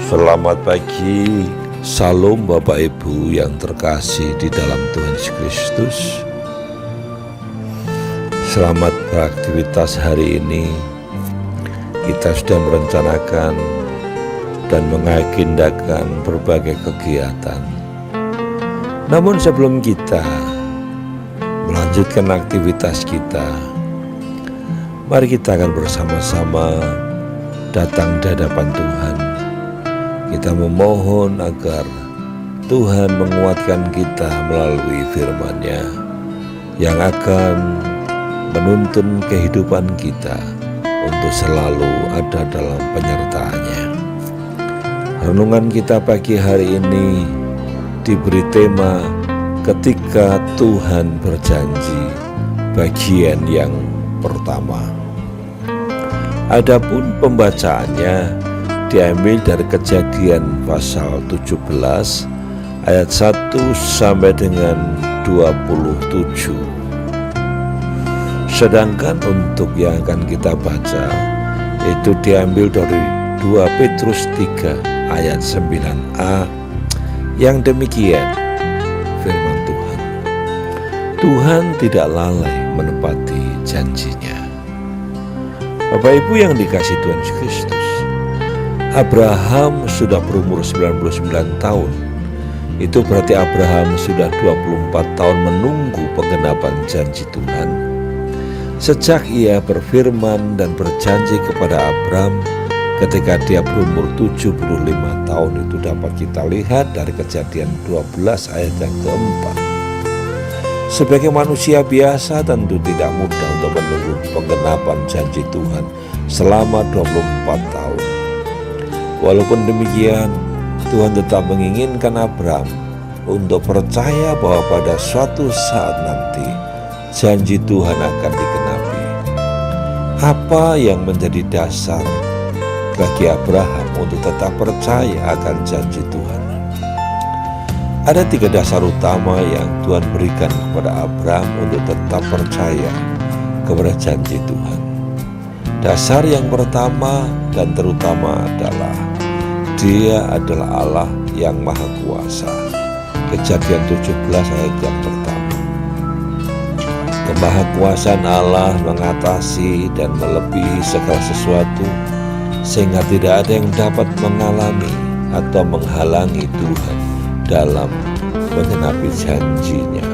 Selamat pagi, Salam Bapak Ibu yang terkasih di dalam Tuhan Yesus Kristus. Selamat beraktivitas hari ini. Kita sudah merencanakan dan mengagendakan berbagai kegiatan. Namun sebelum kita melanjutkan aktivitas kita, mari kita akan bersama-sama datang di hadapan Tuhan. Kita memohon agar Tuhan menguatkan kita melalui firman-Nya yang akan menuntun kehidupan kita untuk selalu ada dalam penyertaan-Nya. Renungan kita pagi hari ini diberi tema ketika Tuhan berjanji, bagian yang pertama. Adapun pembacaannya diambil dari Kejadian pasal 17 ayat 1 sampai dengan 27. Sedangkan untuk yang akan kita baca itu diambil dari 2 Petrus 3 ayat 9a yang demikian firman Tuhan. Tuhan tidak lalai menepati janjinya. Bapak Ibu yang dikasihi Tuhan Yesus Kristus, Abraham sudah berumur 99 tahun. Itu berarti Abraham sudah 24 tahun menunggu penggenapan janji Tuhan. Sejak ia berfirman dan berjanji kepada Abraham ketika dia berumur 75 tahun, itu dapat kita lihat dari Kejadian 12 ayat yang keempat. Sebagai manusia biasa tentu tidak mudah untuk menunggu penggenapan janji Tuhan selama 24 tahun. Walaupun demikian, Tuhan tetap menginginkan Abraham untuk percaya bahwa pada suatu saat nanti janji Tuhan akan digenapi. Apa yang menjadi dasar bagi Abraham untuk tetap percaya akan janji Tuhan? Ada 3 dasar utama yang Tuhan berikan kepada Abraham untuk tetap percaya kepada janji Tuhan. Dasar yang pertama dan terutama adalah Dia adalah Allah yang Maha Kuasa. Kejadian 17 ayat yang pertama. Kemahakuasaan Allah mengatasi dan melebihi segala sesuatu, sehingga tidak ada yang dapat mengalami atau menghalangi Tuhan dalam menggenapi janjinya.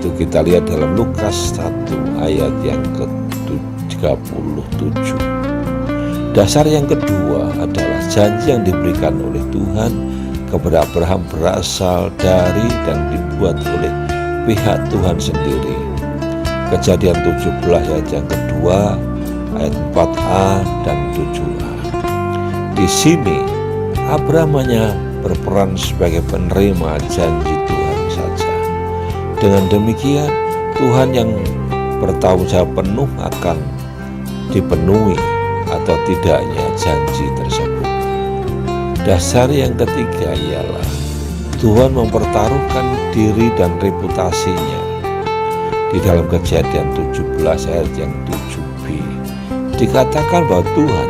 Itu kita lihat dalam Lukas 1 ayat yang ke-37. Dasar yang kedua adalah janji yang diberikan oleh Tuhan kepada Abraham berasal dari dan dibuat oleh pihak Tuhan sendiri. Kejadian 17 ayat yang kedua, ayat 4a dan 7a. Di sini Abraham hanya berperan sebagai penerima janji Tuhan saja. Dengan demikian, Tuhan yang bertanggung jawab penuh akan dipenuhi atau tidaknya janji tersebut. Dasar yang ketiga ialah Tuhan mempertaruhkan diri dan reputasinya. Di dalam Kejadian 17 ayat yang 7b dikatakan bahwa Tuhan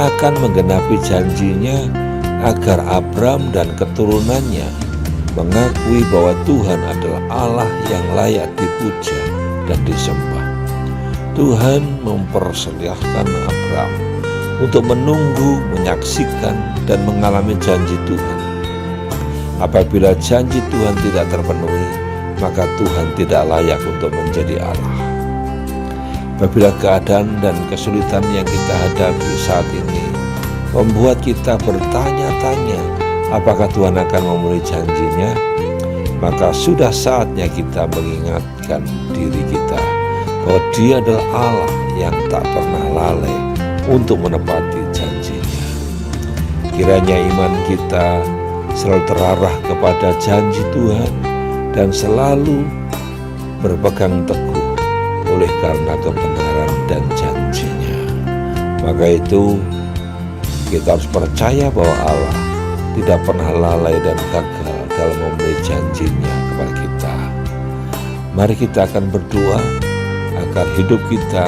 akan menggenapi janjinya agar Abraham dan keturunannya mengakui bahwa Tuhan adalah Allah yang layak dipuja dan disembah. Tuhan mempersilahkan Abraham untuk menunggu, menyaksikan, dan mengalami janji Tuhan. Apabila janji Tuhan tidak terpenuhi, maka Tuhan tidak layak untuk menjadi Allah. Apabila keadaan dan kesulitan yang kita hadapi saat ini membuat kita bertanya-tanya apakah Tuhan akan memenuhi janjinya, maka sudah saatnya kita mengingatkan diri kita bahwa Dia adalah Allah yang tak pernah lalai untuk menepati janjinya. Kiranya iman kita selalu terarah kepada janji Tuhan dan selalu berpegang teguh oleh karena kebenaran dan janjinya. Maka itu kita harus percaya bahwa Allah tidak pernah lalai dan gagal dalam memenuhi janjinya kepada kita. Mari kita akan berdoa agar hidup kita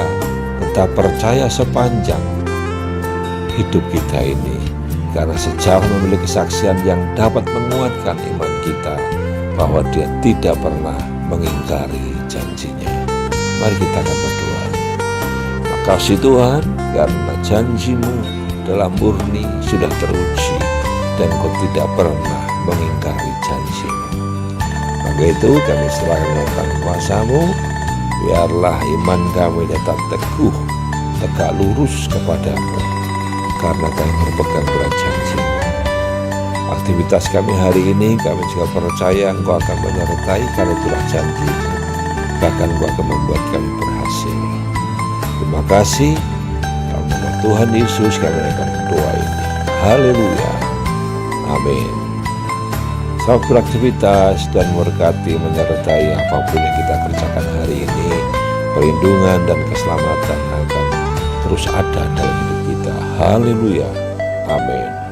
tetap percaya sepanjang hidup kita ini karena sejarah memiliki kesaksian yang dapat menguatkan iman kita bahwa Dia tidak pernah mengingkari janjinya. Mari kita akan berdoa. Makasih Tuhan, karena janji-Mu dalam murni sudah teruji dan Kau tidak pernah mengingkari janji-Mu. Maka itu kami serahkan dalam kuasa-Mu, biarlah iman kami tetap teguh, tegak lurus kepadamu, karena kami berpegang pada janji-Mu. Aktivitas kami hari ini kami juga percaya Engkau akan menyertai, karena itulah janji-Mu. Bahkan Engkau akan membuat kami berhasil. Terima kasih. Dalam nama Tuhan Yesus kami akan berdoa ini. Haleluya. Amin. Selamat beraktivitas dan memberkati menyertai apapun yang kita kerjakan hari ini. Perlindungan dan keselamatan akan terus ada dalam hidup kita. Haleluya. Amin.